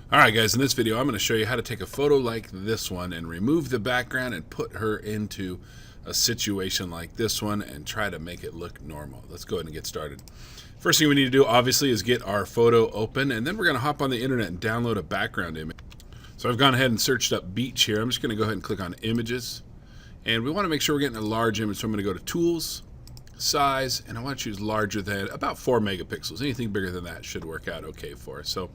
Alright guys, in this video I'm going to show you how to take a photo like this one and remove the background and put her into a situation like this one and try to make it look normal. Let's go ahead and get started. First thing we need to do obviously is get our photo open, and then we're going to hop on the internet and download a background image. So I've gone ahead and searched up beach here. I'm just going to go ahead and click on images, and we want to make sure we're getting a large image, so I'm going to go to tools, size, and I want to choose larger than about 4 megapixels. Anything bigger than that should work out okay for us. So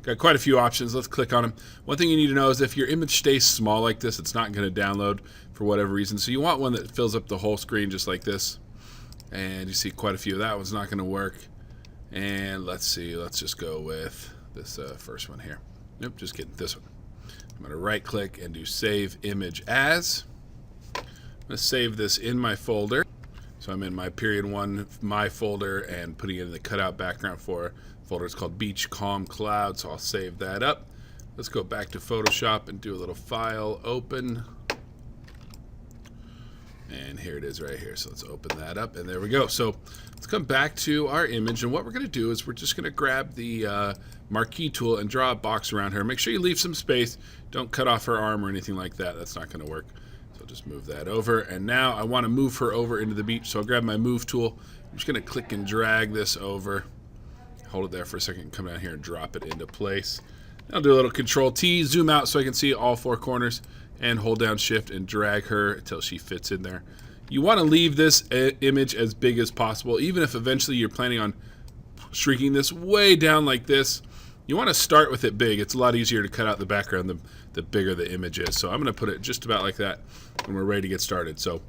got quite a few options. Let's click on them. One thing you need to know is if your image stays small like this, it's not going to download for whatever reason. So you want one that fills up the whole screen just like this. And you see quite a few of that one's not going to work. And let's see, let's just go with this first one here. Nope, just kidding, this one. I'm going to right click and do save image as. I'm going to save this in my folder. So I'm in my period 1 my folder and putting it in the cutout background for folder. It's called Beach Calm Cloud, so I'll save that up. Let's go back to Photoshop and do a little file open. And here it is right here. So let's open that up, and there we go. So let's come back to our image, and what we're going to do is we're just going to grab the marquee tool and draw a box around her. Make sure you leave some space. Don't cut off her arm or anything like that. That's not going to work. So just move that over, and now I want to move her over into the beach, so I'll grab my move tool. I'm just going to click and drag this over. Hold it there for a second, come down here and drop it into place. I'll do a little Control T, zoom out so I can see all 4 corners, and hold down Shift and drag her until she fits in there. You want to leave this image as big as possible, even if eventually you're planning on shrinking this way down like this. You want to start with it big. It's a lot easier to cut out the background the bigger the image is. So I'm going to put it just about like that when we're ready to get started. So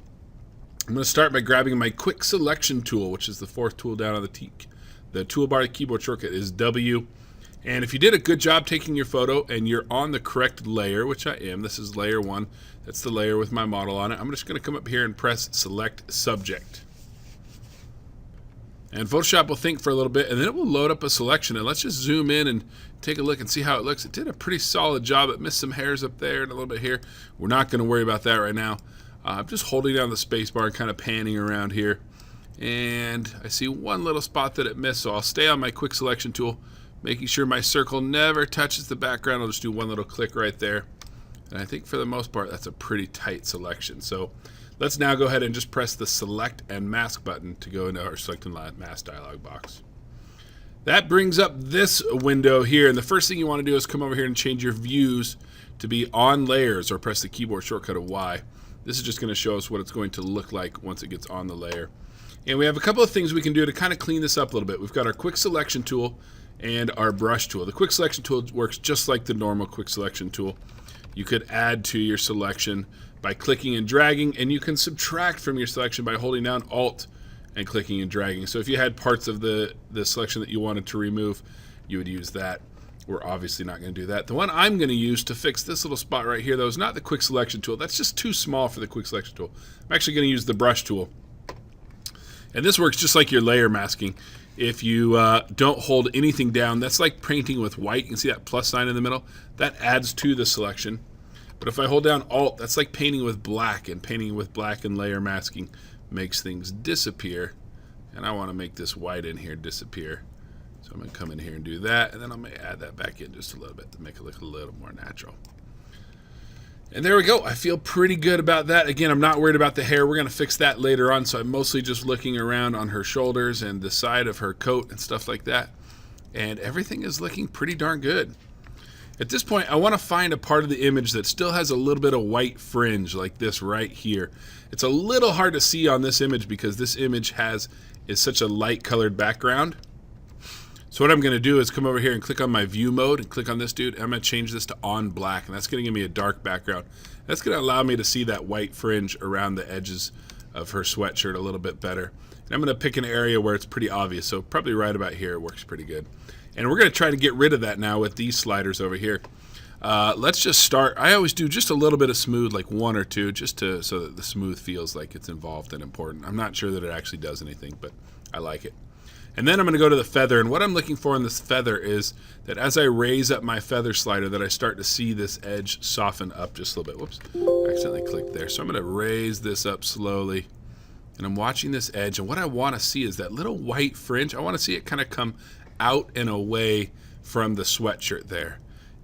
I'm going to start by grabbing my quick selection tool, which is the 4th tool down on the toolbar. The keyboard shortcut is W. And if you did a good job taking your photo and you're on the correct layer, which I am, this is layer 1. That's the layer with my model on it. I'm just going to come up here and press Select Subject. And Photoshop will think for a little bit, and then it will load up a selection. And let's just zoom in and take a look and see how it looks. It did a pretty solid job. It missed some hairs up there and a little bit here. We're not going to worry about that right now. I'm just holding down the space bar and kind of panning around here. And I see one little spot that it missed, so I'll stay on my quick selection tool, making sure my circle never touches the background. I'll just do one little click right there. And I think for the most part, that's a pretty tight selection. So let's now go ahead and just press the Select and Mask button to go into our Select and Mask dialog box. That brings up this window here, and the first thing you want to do is come over here and change your views to be on layers, or press the keyboard shortcut of Y. This is just going to show us what it's going to look like once it gets on the layer. And we have a couple of things we can do to kind of clean this up a little bit. We've got our quick selection tool and our brush tool. The quick selection tool works just like the normal quick selection tool. You could add to your selection by clicking and dragging, and you can subtract from your selection by holding down Alt and clicking and dragging. So if you had parts of the selection that you wanted to remove, you would use that. We're obviously not going to do that. The one I'm going to use to fix this little spot right here, though, is not the quick selection tool. That's just too small for the quick selection tool. I'm actually going to use the brush tool. And this works just like your layer masking. If you don't hold anything down, that's like painting with white. You can see that plus sign in the middle. That adds to the selection. But if I hold down Alt, that's like painting with black, and painting with black and layer masking makes things disappear. And I want to make this white in here disappear. So I'm going to come in here and do that, and then I'm going to add that back in just a little bit to make it look a little more natural. And there we go. I feel pretty good about that. Again, I'm not worried about the hair. We're going to fix that later on, so I'm mostly just looking around on her shoulders and the side of her coat and stuff like that. And everything is looking pretty darn good. At this point, I want to find a part of the image that still has a little bit of white fringe, like this right here. It's a little hard to see on this image because this image is such a light colored background. So what I'm going to do is come over here and click on my view mode and click on this dude. And I'm going to change this to on black, and that's going to give me a dark background. That's going to allow me to see that white fringe around the edges of her sweatshirt a little bit better. And I'm going to pick an area where it's pretty obvious, so probably right about here works pretty good. And we're going to try to get rid of that now with these sliders over here. Let's just start. I always do just a little bit of smooth, like 1 or 2, just so that the smooth feels like it's involved and important. I'm not sure that it actually does anything, but I like it. And then I'm going to go to the feather, and what I'm looking for in this feather is that as I raise up my feather slider, that I start to see this edge soften up just a little bit. Whoops, I accidentally clicked there. So I'm going to raise this up slowly, and I'm watching this edge, and what I want to see is that little white fringe. I want to see it kind of come out and away from the sweatshirt there.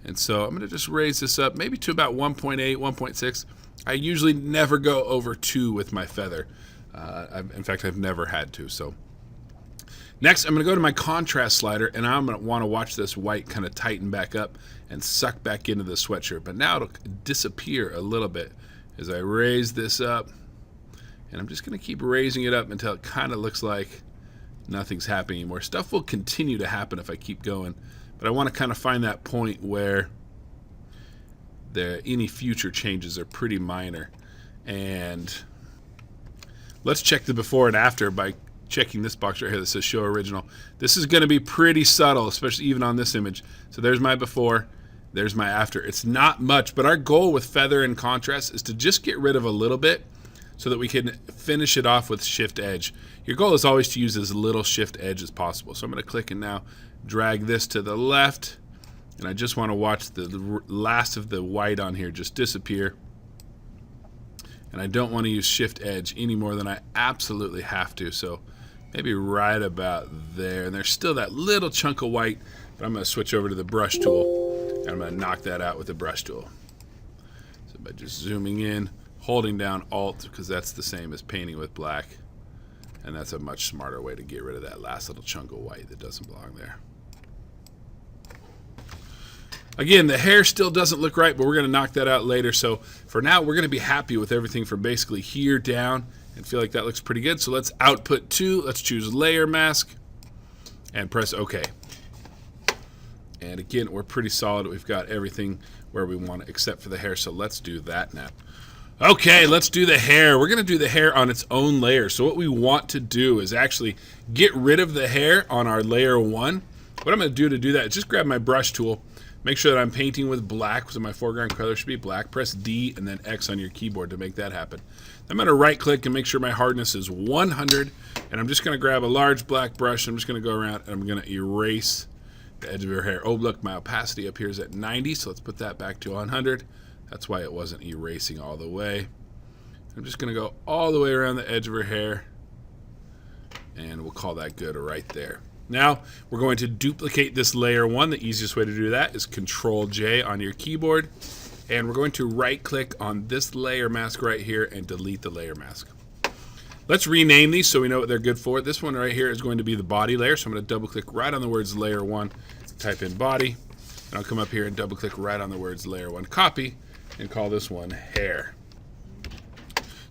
And so I'm going to just raise this up maybe to about 1.8, 1.6. I usually never go over 2 with my feather. In fact, I've never had to. So next, I'm going to go to my contrast slider, and I'm going to want to watch this white kind of tighten back up and suck back into the sweatshirt. But now it'll disappear a little bit as I raise this up. And I'm just going to keep raising it up until it kind of looks like nothing's happening anymore. Stuff will continue to happen if I keep going. But I want to kind of find that point where any future changes are pretty minor. And let's check the before and after by checking this box right here that says show original. This is going to be pretty subtle, especially even on this image. So there's my before, there's my after. It's not much, but our goal with feather and contrast is to just get rid of a little bit so that we can finish it off with shift edge. Your goal is always to use as little shift edge as possible. So I'm going to click and now drag this to the left, and I just want to watch the last of the white on here just disappear. And I don't want to use shift edge any more than I absolutely have to, so maybe right about there. And there's still that little chunk of white, but I'm going to switch over to the brush tool, and I'm going to knock that out with the brush tool. So by just zooming in, holding down Alt, because that's the same as painting with black, and that's a much smarter way to get rid of that last little chunk of white that doesn't belong there. Again, the hair still doesn't look right, but we're going to knock that out later. So for now, we're going to be happy with everything from basically here down and feel like that looks pretty good. So let's output 2. Let's choose layer mask and press OK. And again, we're pretty solid. We've got everything where we want it except for the hair. So let's do that now. Okay, let's do the hair. We're going to do the hair on its own layer. So what we want to do is actually get rid of the hair on our layer 1. What I'm going to do that is just grab my brush tool. Make sure that I'm painting with black, so my foreground color should be black. Press D and then X on your keyboard to make that happen. I'm going to right click and make sure my hardness is 100, and I'm just going to grab a large black brush. I'm just going to go around and I'm going to erase the edge of your hair. Oh, look, my opacity up here is at 90, so let's put that back to 100. That's why it wasn't erasing all the way. I'm just going to go all the way around the edge of her hair, and we'll call that good right there. Now, we're going to duplicate this layer 1. The easiest way to do that is Control J on your keyboard. And we're going to right-click on this layer mask right here and delete the layer mask. Let's rename these so we know what they're good for. This one right here is going to be the body layer. So I'm going to double-click right on the words layer 1, type in body. And I'll come up here and double-click right on the words layer 1, copy, and call this one hair.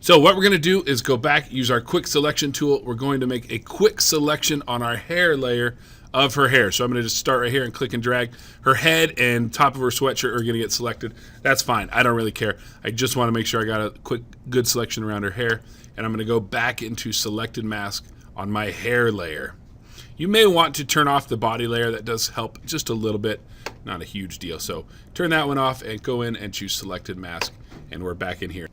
So what we're going to do is go back, use our quick selection tool. We're going to make a quick selection on our hair layer of her hair. So I'm going to just start right here and click and drag. Her head and top of her sweatshirt are going to get selected. That's fine. I don't really care. I just want to make sure I got a quick, good selection around her hair. And I'm going to go back into selected mask on my hair layer. You may want to turn off the body layer. That does help just a little bit. Not a huge deal. So turn that one off and go in and choose selected mask. And we're back in here.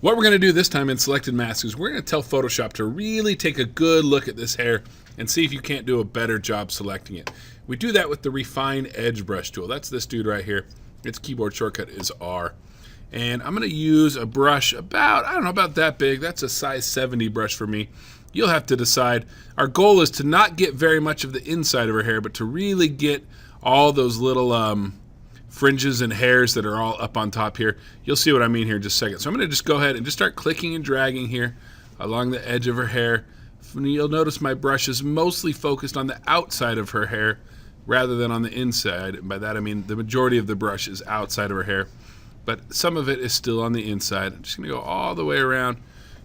What we're going to do this time in selected mask is we're going to tell Photoshop to really take a good look at this hair and see if you can't do a better job selecting it. We do that with the Refine Edge brush tool. That's this dude right here. Its keyboard shortcut is R. And I'm going to use a brush about, I don't know, about that big. That's a size 70 brush for me. You'll have to decide. Our goal is to not get very much of the inside of her hair, but to really get all those little fringes and hairs that are all up on top here. You'll see what I mean here in just a second. So I'm going to just go ahead and just start clicking and dragging here along the edge of her hair. You'll notice my brush is mostly focused on the outside of her hair rather than on the inside. And by that I mean the majority of the brush is outside of her hair, but some of it is still on the inside. I'm just going to go all the way around,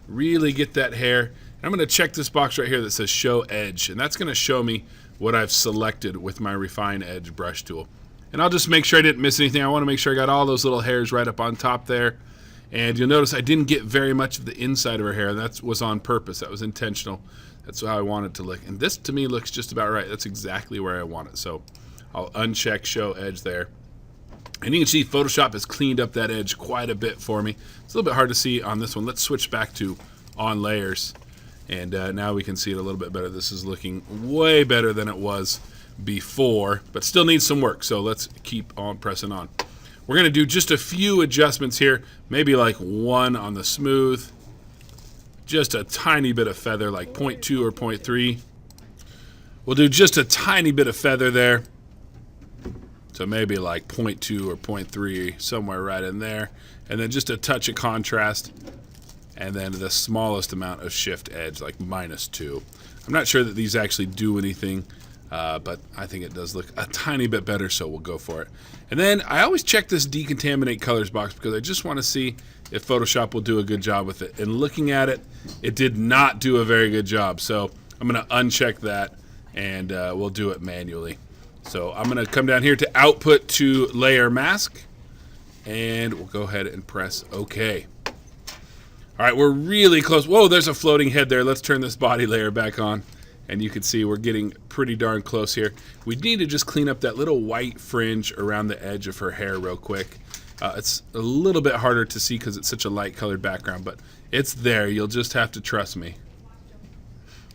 really get that hair. And I'm going to check this box right here that says Show Edge, and that's going to show me what I've selected with my Refine Edge brush tool. And I'll just make sure I didn't miss anything. I want to make sure I got all those little hairs right up on top there. And you'll notice I didn't get very much of the inside of her hair. That was on purpose. That was intentional. That's how I want it to look. And this, to me, looks just about right. That's exactly where I want it. So I'll uncheck Show Edge there. And you can see Photoshop has cleaned up that edge quite a bit for me. It's a little bit hard to see on this one. Let's switch back to On Layers. And now we can see it a little bit better. This is looking way better than it was before, but still needs some work. So let's keep on pressing on. We're going to do just a few adjustments here, maybe like 1 on the smooth, just a tiny bit of feather, like 0.2 or 0.3. We'll do just a tiny bit of feather there. So maybe like 0.2 or 0.3, somewhere right in there. And then just a touch of contrast. And then the smallest amount of shift edge, like -2. I'm not sure that these actually do anything, but I think it does look a tiny bit better, so we'll go for it. And then I always check this decontaminate colors box because I just want to see if Photoshop will do a good job with it. And looking at it, it did not do a very good job. So I'm going to uncheck that, and we'll do it manually. So I'm going to come down here to output to layer mask, and we'll go ahead and press OK. All right, we're really close. Whoa, there's a floating head there. Let's turn this body layer back on. And you can see we're getting pretty darn close here. We need to just clean up that little white fringe around the edge of her hair real quick. It's a little bit harder to see because it's such a light colored background, but it's there. You'll just have to trust me.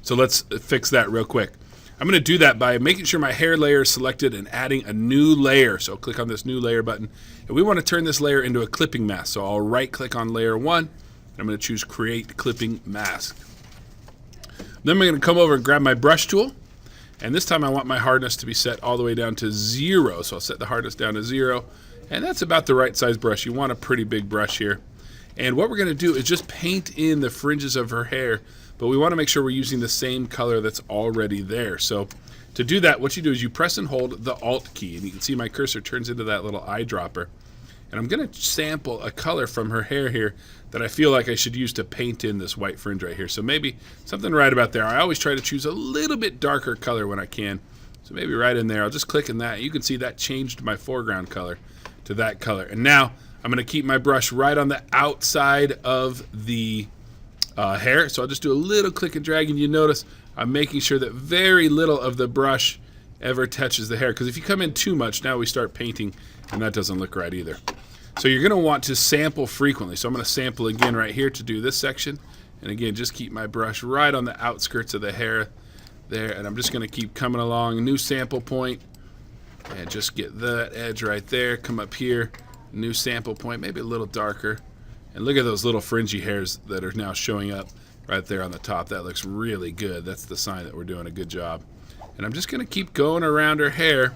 So let's fix that real quick. I'm going to do that by making sure my hair layer is selected and adding a new layer. So click on this new layer button. And we want to turn this layer into a clipping mask. So I'll right click on layer 1. I'm going to choose Create Clipping Mask. Then I'm going to come over and grab my brush tool. And this time I want my hardness to be set all the way down to 0. So I'll set the hardness down to 0. And that's about the right size brush. You want a pretty big brush here. And what we're going to do is just paint in the fringes of her hair. But we want to make sure we're using the same color that's already there. So to do that, what you do is you press and hold the Alt key. And you can see my cursor turns into that little eyedropper. And I'm going to sample a color from her hair here that I feel like I should use to paint in this white fringe right here. So maybe something right about there. I always try to choose a little bit darker color when I can. So maybe right in there. I'll just click in that. You can see that changed my foreground color to that color. And now I'm going to keep my brush right on the outside of the hair. So I'll just do a little click and drag, and you notice I'm making sure that very little of the brush ever touches the hair. Because if you come in too much, now we start painting, and that doesn't look right either. So you're going to want to sample frequently. So I'm going to sample again right here to do this section. And again, just keep my brush right on the outskirts of the hair there. And I'm just going to keep coming along. New sample point. And just get that edge right there. Come up here. New sample point. Maybe a little darker. And look at those little fringy hairs that are now showing up right there on the top. That looks really good. That's the sign that we're doing a good job. And I'm just going to keep going around her hair,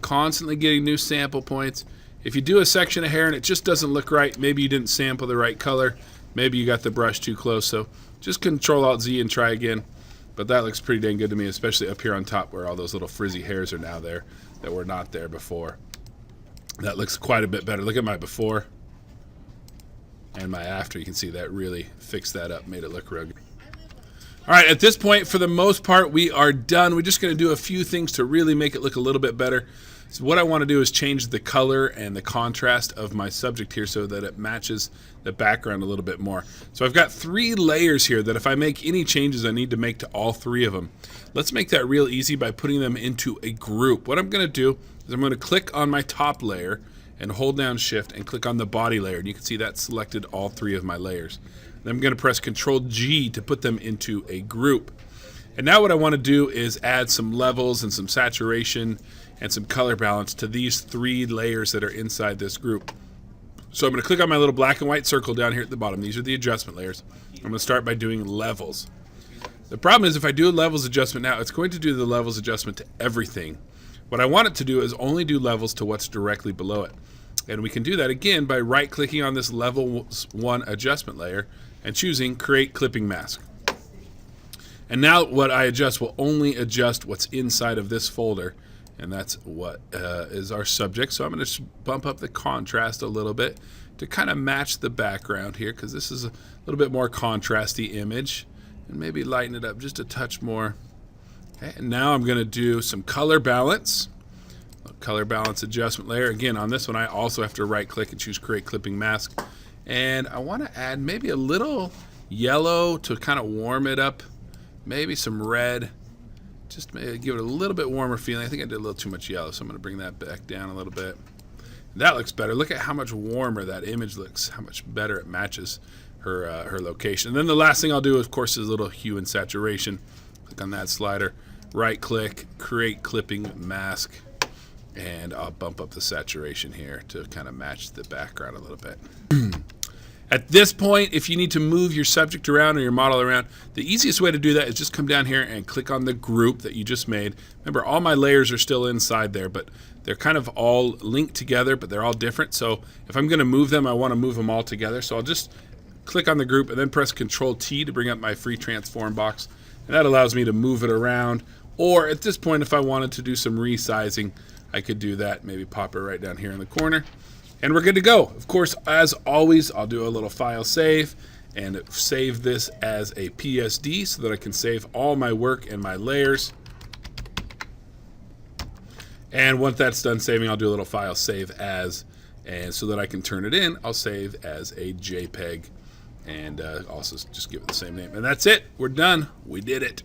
constantly getting new sample points. If you do a section of hair and it just doesn't look right, maybe you didn't sample the right color, maybe you got the brush too close, so just Control-Alt-Z and try again. But that looks pretty dang good to me, especially up here on top where all those little frizzy hairs are now there that were not there before. That looks quite a bit better. Look at my before and my after. You can see that really fixed that up, made it look real good. All right, at this point, for the most part, we are done. We're just going to do a few things to really make it look a little bit better. So what I want to do is change the color and the contrast of my subject here so that it matches the background a little bit more. So I've got 3 layers here that if I make any changes, I need to make to all 3 of them. Let's make that real easy by putting them into a group. What I'm going to do is I'm going to click on my top layer and hold down Shift and click on the body layer. And you can see that selected all 3 of my layers. Then I'm going to press Control-G to put them into a group. And now what I want to do is add some levels and some saturation and some color balance to these 3 layers that are inside this group. So I'm going to click on my little black and white circle down here at the bottom. These are the adjustment layers. I'm going to start by doing levels. The problem is if I do a levels adjustment now, it's going to do the levels adjustment to everything. What I want it to do is only do levels to what's directly below it. And we can do that again by right-clicking on this level 1 adjustment layer and choosing Create Clipping Mask. And now what I adjust will only adjust what's inside of this folder, and that's what is our subject. So I'm going to bump up the contrast a little bit to kind of match the background here, because this is a little bit more contrasty image, and maybe lighten it up just a touch more. Okay, and now I'm going to do some color balance. Color balance adjustment layer. Again, on this one I also have to right click and choose Create Clipping Mask. And I want to add maybe a little yellow to kind of warm it up. Maybe some red. Just maybe give it a little bit warmer feeling. I think I did a little too much yellow, so I'm going to bring that back down a little bit. That looks better. Look at how much warmer that image looks, how much better it matches her location. And then the last thing I'll do, of course, is a little hue and saturation. Click on that slider, right click, Create Clipping Mask. And I'll bump up the saturation here to kind of match the background a little bit. And At this point, if you need to move your subject around or your model around, the easiest way to do that is just come down here and click on the group that you just made. Remember, all my layers are still inside there, but they're kind of all linked together, but they're all different. So if I'm going to move them, I want to move them all together. So I'll just click on the group and then press Control-T to bring up my free transform box. And that allows me to move it around. Or at this point, if I wanted to do some resizing, I could do that. Maybe pop it right down here in the corner. And we're good to go. Of course, as always, I'll do a little file save and save this as a PSD so that I can save all my work and my layers. And once that's done saving, I'll do a little file save as, and so that I can turn it in, I'll save as a JPEG and also just give it the same name. And that's it. We're done. We did it.